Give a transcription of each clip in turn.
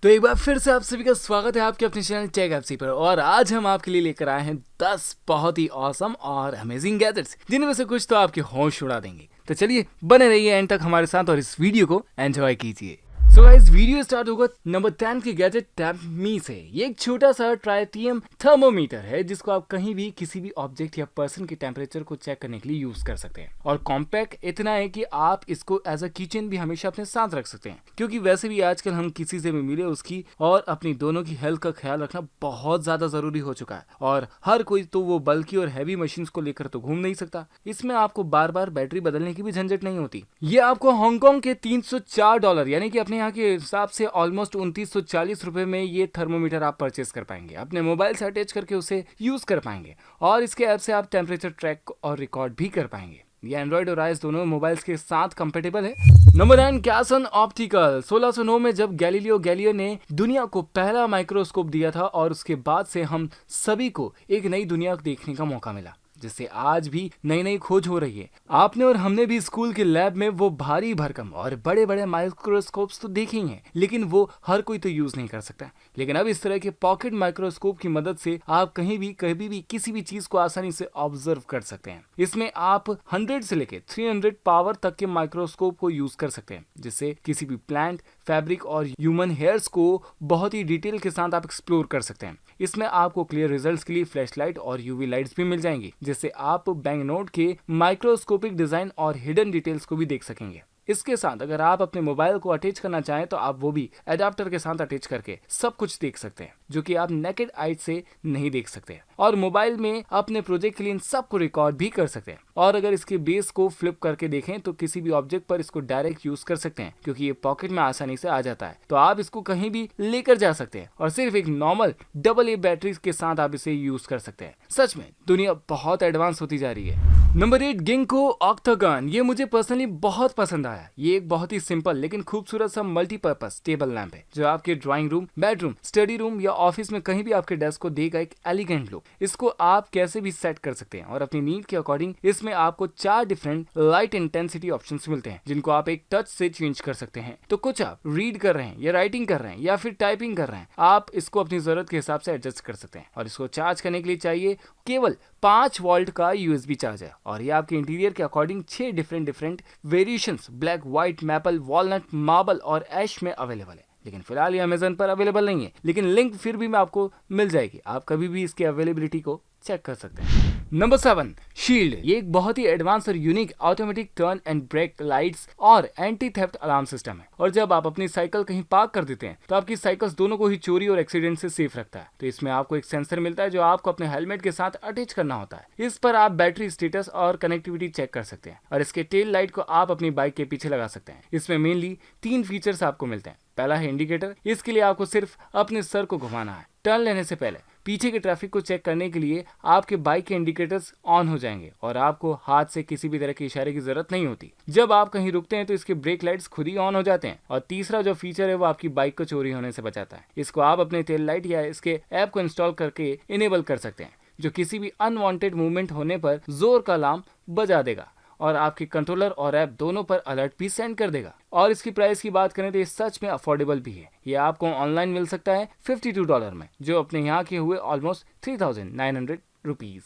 तो एक बार फिर से आप सभी का स्वागत है आपके अपने चैनल टेक एफसी पर। और आज हम आपके लिए लेकर आए हैं 10 बहुत ही ऑसम और अमेजिंग गैजेट्स, जिनमें से कुछ तो आपके होश उड़ा देंगे। तो चलिए बने रहिए एंड तक हमारे साथ और इस वीडियो को एंजॉय कीजिए। सो गाइस, वीडियो स्टार्ट होगा नंबर 10 के गैजेट टैपमी से। ये एक छोटा सा ट्राइटियम थर्मोमीटर है जिसको आप कहीं भी किसी भी ऑब्जेक्ट या पर्सन के टेम्परेचर को चेक करने के लिए यूज कर सकते हैं। और कॉम्पैक्ट इतना है कि आप इसको एज अ किचन भी हमेशा अपने साथ रख सकते हैं, क्योंकि वैसे भी आजकल हम किसी से भी मिले उसकी और अपनी दोनों की हेल्थ का ख्याल रखना बहुत ज्यादा जरूरी हो चुका है। और हर कोई तो वो बल्कि और हैवी मशीन को लेकर तो घूम नहीं सकता। इसमें आपको बार बार बैटरी बदलने की भी झंझट नहीं होती। ये आपको हांगकांग के $304 यानी कि अपने यहाँ के हिसाब से ऑलमोस्ट 2940 रुपए में ये थर्मोमीटर आप परचेस कर पाएंगे। अपने मोबाइल से अटैच करके उसे यूज कर पाएंगे और इसके ऐप से आप टेम्परेचर ट्रैक और रिकॉर्ड भी कर पाएंगे। ये एंड्रॉइड और आईओएस दोनों मोबाइल्स के साथ कंपेटेबल है। नंबर 9, कैसन ऑप्टिकल। 1609 में जब गैलीलियो गैलीलियो ने दुनिया को पहला माइक्रोस्कोप दिया था और उसके बाद से हम सभी को एक नई दुनिया देखने का मौका मिला, जिससे आज भी नई नई खोज हो रही है। आपने और हमने भी स्कूल के लैब में वो भारी भरकम और बड़े बड़े माइक्रोस्कोप्स तो देखे ही हैं, लेकिन वो हर कोई तो यूज नहीं कर सकता। लेकिन अब इस तरह के पॉकेट माइक्रोस्कोप की मदद से आप कहीं भी कभी भी किसी भी चीज को आसानी से ऑब्जर्व कर सकते हैं। इसमें आप 100 से लेके 300 पावर तक के माइक्रोस्कोप को यूज कर सकते हैं, जिससे किसी भी प्लांट, फैब्रिक और ह्यूमन हेयर्स को बहुत ही डिटेल के साथ आप एक्सप्लोर कर सकते हैं। इसमें आपको क्लियर रिजल्ट्स के लिए फ्लैश लाइट और यूवी लाइट्स भी मिल जाएंगी, जिससे आप बैंक नोट के माइक्रोस्कोपिक डिजाइन और हिडन डिटेल्स को भी देख सकेंगे। इसके साथ अगर आप अपने मोबाइल को अटैच करना चाहें तो आप वो भी एडाप्टर के साथ अटैच करके सब कुछ देख सकते हैं, जो कि आप नेकेड आई से नहीं देख सकते। और मोबाइल में अपने प्रोजेक्ट के लिए इन सब को रिकॉर्ड भी कर सकते हैं। और अगर इसके बेस को फ्लिप करके देखें तो किसी भी ऑब्जेक्ट पर इसको डायरेक्ट यूज कर सकते हैं, क्योंकि ये पॉकेट में आसानी से आ जाता है। तो आप इसको कहीं भी लेकर जा सकते हैं और सिर्फ एक नॉर्मल AA बैटरी के साथ आप इसे यूज कर सकते हैं। सच में दुनिया बहुत एडवांस होती जा रही है। Number 8, ginkgo octagon. ये मुझे पर्सनली बहुत पसंद आया। ये एक बहुत ही सिंपल लेकिन खूबसूरत सा मल्टीपर्पज टेबल लैंप है, जो आपके drawing room, bedroom, study room या ऑफिस में कहीं भी आपके डेस्क को देगा एक एलिगेंट लुक। इसको आप कैसे भी सेट कर सकते हैं और अपनी नीड के अकॉर्डिंग इसमें आपको 4 डिफरेंट लाइट इंटेंसिटी ऑप्शंस मिलते हैं, जिनको आप एक टच से चेंज कर सकते हैं। तो कुछ आप रीड कर रहे हैं या राइटिंग कर रहे हैं या फिर टाइपिंग कर रहे हैं, आप इसको अपनी जरूरत के हिसाब से एडजस्ट कर सकते हैं। और इसको चार्ज करने के लिए चाहिए केवल 5 वोल्ट का USB चार्जर। और ये आपके इंटीरियर के according 6 different variations black, white, maple, walnut, marble और ऐश में अवेलेबल है। लेकिन फिलहाल ये अमेजन पर अवेलेबल नहीं है, लेकिन लिंक फिर भी मैं आपको मिल जाएगी। आप कभी भी इसकी अवेलेबिलिटी को चेक कर सकते हैं। Number 7, shield. ये एक बहुत ही एडवांस और unique automatic turn and break lights और एंटी थेफ्ट अलार्म सिस्टम है। और जब आप अपनी साइकिल कहीं पार्क कर देते हैं तो आपकी साइकिल्स दोनों को ही चोरी और एक्सीडेंट से सेफ रखता है। तो इसमें आपको एक सेंसर मिलता है जो आपको अपने हेलमेट के साथ अटैच करना होता है। इस पर आप बैटरी स्टेटस और कनेक्टिविटी चेक कर सकते हैं और इसके टेल लाइट को आप अपनी बाइक के पीछे लगा सकते हैं। इसमें मेनली 3 फीचर्स आपको मिलते हैं। पहला है इंडिकेटर। इसके लिए आपको सिर्फ अपने सर को घुमाना है। टर्न लेने से पहले पीछे के ट्रैफिक को चेक करने के लिए आपके बाइक के इंडिकेटर्स ऑन हो जाएंगे और आपको हाथ से किसी भी तरह के इशारे की जरूरत नहीं होती। जब आप कहीं रुकते हैं तो इसके ब्रेक लाइट्स खुद ही ऑन हो जाते हैं। और तीसरा जो फीचर है वो आपकी बाइक को चोरी होने से बचाता है। इसको आप अपने टेल लाइट या इसके ऐप को इंस्टॉल करके इनेबल कर सकते हैं, जो किसी भी अनवांटेड मूवमेंट होने पर जोर का अलार्म बजा देगा और आपके कंट्रोलर और ऐप दोनों पर अलर्ट भी सेंड कर देगा। और इसकी प्राइस की बात करें तो ये सच में अफोर्डेबल भी है। ये आपको ऑनलाइन मिल सकता है $52 में, जो अपने यहाँ के हुए ऑलमोस्ट 3900 रुपीज।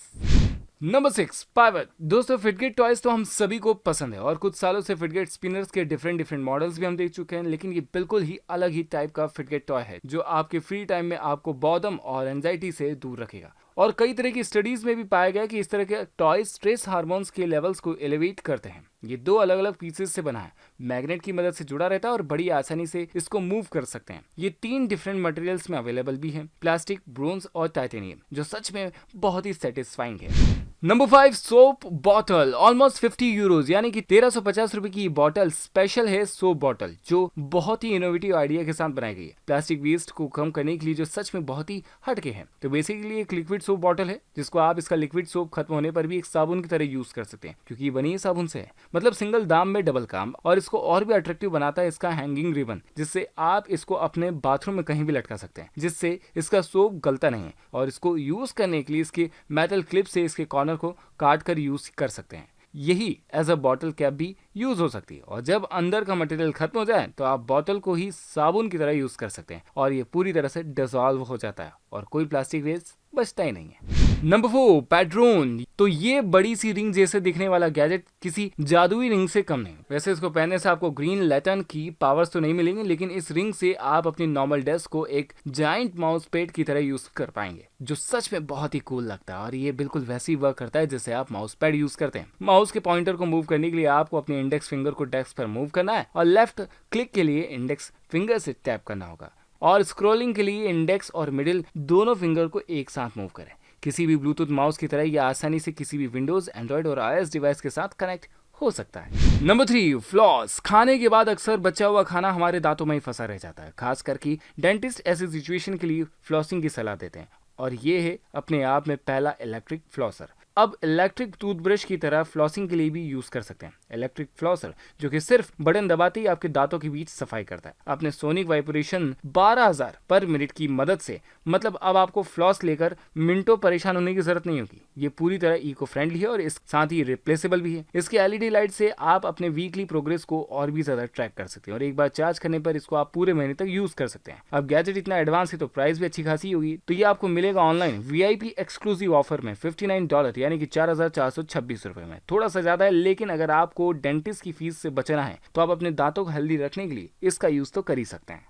Number 6, pivot. दोस्तों, फिटगिट टॉयज तो हम सभी को पसंद है और कुछ सालों से फिटगिट स्पिनर्स के डिफरेंट मॉडल्स भी हम देख चुके हैं। लेकिन ये बिल्कुल ही अलग ही टाइप का फिटगिट टॉय है, जो आपके फ्री टाइम में आपको बॉर्डम और एंजाइटी से दूर रखेगा। और कई तरह की स्टडीज में भी पाया गया कि इस तरह के टॉयज स्ट्रेस हार्मोन्स के लेवल्स को एलिवेट करते हैं। ये 2 अलग अलग पीसेस से बना है, मैग्नेट की मदद से जुड़ा रहता है और बड़ी आसानी से इसको मूव कर सकते हैं। ये 3 डिफरेंट मटेरियल्स में अवेलेबल भी है, प्लास्टिक, ब्रोंज और टाइटेनियम, जो सच में बहुत ही सेटिस्फाइंग है। Number 5, soap bottle. ऑलमोस्ट €50 यानी कि 1350 रुपए की बॉटल स्पेशल है सोप बॉटल, जो बहुत ही इनोवेटिव आइडिया के साथ बनाई गई है प्लास्टिक वेस्ट को कम करने के लिए, जो सच में बहुत ही हटके है। तो बेसिकली एक लिक्विड सोप बॉटल है, जिसको आप इसका लिक्विड सोप खत्म होने पर भी एक साबुन की तरह यूज कर सकते हैं, क्योंकि ये बनी है साबुन से है। मतलब सिंगल दाम में डबल काम। और इसको और भी अट्रैक्टिव बनाता है इसका हैंगिंग रिबन, जिससे आप इसको अपने बाथरूम में कहीं भी लटका सकते हैं, जिससे इसका सोप गलता नहीं है। और इसको यूज करने के लिए इसके मेटल क्लिप से इसके कॉर्नर को काट कर यूज कर सकते हैं। यही एज अ बॉटल कैप भी यूज हो सकती है। और जब अंदर का मटेरियल खत्म हो जाए तो आप बॉटल को ही साबुन की तरह यूज कर सकते हैं और ये पूरी तरह से डिसॉल्व हो जाता है और कोई प्लास्टिक वेस्ट बचता ही नहीं है। नंबर 4, पैड्रोन। तो ये बड़ी सी रिंग जैसे दिखने वाला गैजेट किसी जादुई रिंग से कम नहीं। वैसे इसको पहनने से आपको ग्रीन लैंटर्न की पावर्स तो नहीं मिलेंगे, लेकिन इस रिंग से आप अपनी नॉर्मल डेस्क को एक जाइंट माउस पैड की तरह यूज कर पाएंगे, जो सच में बहुत ही कूल लगता है। और ये बिल्कुल वैसे ही वर्क करता है जैसे आप माउस पैड यूज करते हैं। माउस के पॉइंटर को मूव करने के लिए आपको अपने इंडेक्स फिंगर को डेस्क पर मूव करना है और लेफ्ट क्लिक के लिए इंडेक्स फिंगर से टैप करना होगा और स्क्रॉलिंग के लिए इंडेक्स और मिडिल दोनों फिंगर को एक साथ मूव करें। किसी भी ब्लूटूथ माउस की तरह यह आसानी से किसी भी विंडोज, एंड्रॉइड और iOS डिवाइस के साथ कनेक्ट हो सकता है। Number 3, floss. खाने के बाद अक्सर बचा हुआ खाना हमारे दांतों में ही फंसा रह जाता है। खास करके डेंटिस्ट ऐसी सिचुएशन के लिए फ्लॉसिंग की सलाह देते हैं और ये है अपने आप में पहला इलेक्ट्रिक फ्लॉसर। अब इलेक्ट्रिक टूथब्रश की तरह फ्लॉसिंग के लिए भी यूज कर सकते हैं इलेक्ट्रिक फ्लॉसर, जो कि सिर्फ बटन दबाते ही आपके दांतों के बीच सफाई करता है अपने सोनिक वाइब्रेशन 12,000 पर मिनट की मदद से। मतलब अब आपको फ्लॉस लेकर मिनटों परेशान होने की जरूरत नहीं होगी। ये पूरी तरह इको फ्रेंडली है और इस साथ ही रिप्लेसेबल भी है। इसकी एलईडी लाइट से आप अपने वीकली प्रोग्रेस को और भी ज्यादा ट्रैक कर सकते हैं और एक बार चार्ज करने पर इसको आप पूरे महीने तक यूज कर सकते हैं। अब गैजेट इतना एडवांस है तो प्राइस भी अच्छी खासी होगी। तो ये आपको मिलेगा ऑनलाइन VIP एक्सक्लूसिव ऑफर में $59, यानी कि 4,426 रुपए में। थोड़ा सा ज्यादा है, लेकिन अगर आपको डेंटिस्ट की फीस से बचना है तो आप अपने दांतों को हेल्दी रखने के लिए इसका यूज तो कर ही सकते हैं।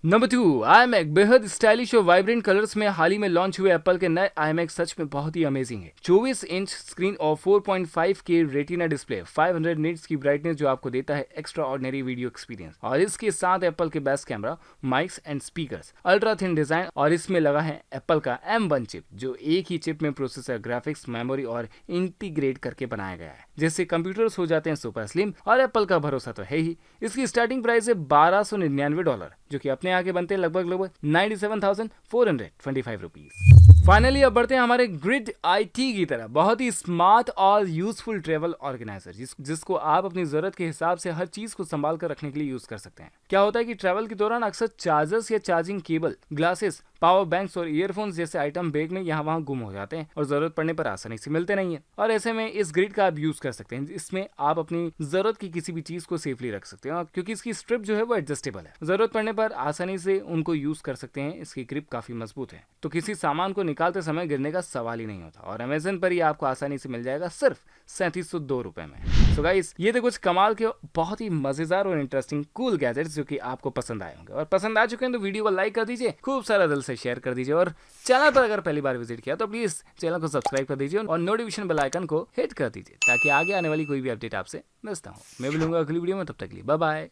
Number 2, iMac। बेहद स्टाइलिश और वाइब्रेंट कलर्स में हाल ही में लॉन्च हुए एप्पल के नए iMac सच में बहुत ही अमेजिंग है। 24 इंच स्क्रीन और 4.5K रेटिना डिस्प्ले, 500 निट्स की ब्राइटनेस जो आपको देता है एक्स्ट्रा ऑर्डिनरी वीडियो एक्सपीरियंस। और इसके साथ एप्पल के best camera, mics and speakers, ultra thin design और इसमें लगा है एप्पल का M1 चिप, जो एक ही चिप में प्रोसेसर, ग्राफिक्स, मेमोरी और इंटीग्रेट करके बनाया गया है, जिससे कंप्यूटर्स हो जाते हैं सुपर स्लिम। और एप्पल का भरोसा तो है ही। इसकी स्टार्टिंग प्राइस है $1,299, जो कि अपने आगे बनते हैं लगभग 97,425 रुपीज। फाइनली अब बढ़ते हैं हमारे ग्रिड IT की तरह, बहुत ही स्मार्ट और यूजफुल ट्रेवल ऑर्गेनाइजर, जिसको आप अपनी जरूरत के हिसाब से हर चीज को संभाल कर रखने के लिए यूज कर सकते हैं। क्या होता है कि ट्रेवल के दौरान अक्सर चार्जर्स या charging cable, glasses, power banks और ईयरफोन्स जैसे आइटम बैग में यहाँ वहाँ गुम हो जाते हैं और जरूरत पड़ने पर आसानी से मिलते नहीं है। और ऐसे में इस ग्रिड का आप यूज कर सकते हैं। इसमें आप अपनी जरूरत की किसी भी चीज को सेफली रख सकते हैं, क्योंकि इसकी स्ट्रिप जो है वो एडजस्टेबल है। जरूरत पड़ने पर आसानी से उनको यूज कर सकते हैं। इसकी ग्रिप काफी मजबूत है, तो किसी सामान को निकालते समय गिरने का सवाल ही नहीं होता। और अमेजन पर ही आपको आसानी से मिल जाएगा सिर्फ 3702 रुपए में। सो गाइस, ये थे कुछ कमाल के बहुत ही मजेदार और इंटरेस्टिंग कूल गैजेट्स जो कि आपको पसंद आए होंगे। और पसंद आ चुके हैं तो वीडियो को लाइक कर दीजिए, खूब सारा दिल से शेयर कर दीजिए और चैनल पर अगर पहली बार विजिट किया तो प्लीज चैनल को सब्सक्राइब कर दीजिए और नोटिफिकेशन बेल आइकन को हिट कर दीजिए, ताकि आगे आने वाली कोई भी अपडेट आपसे मिस ना हो। मैं मिलूंगा अगली वीडियो में, तब तक के लिए बाय बाय।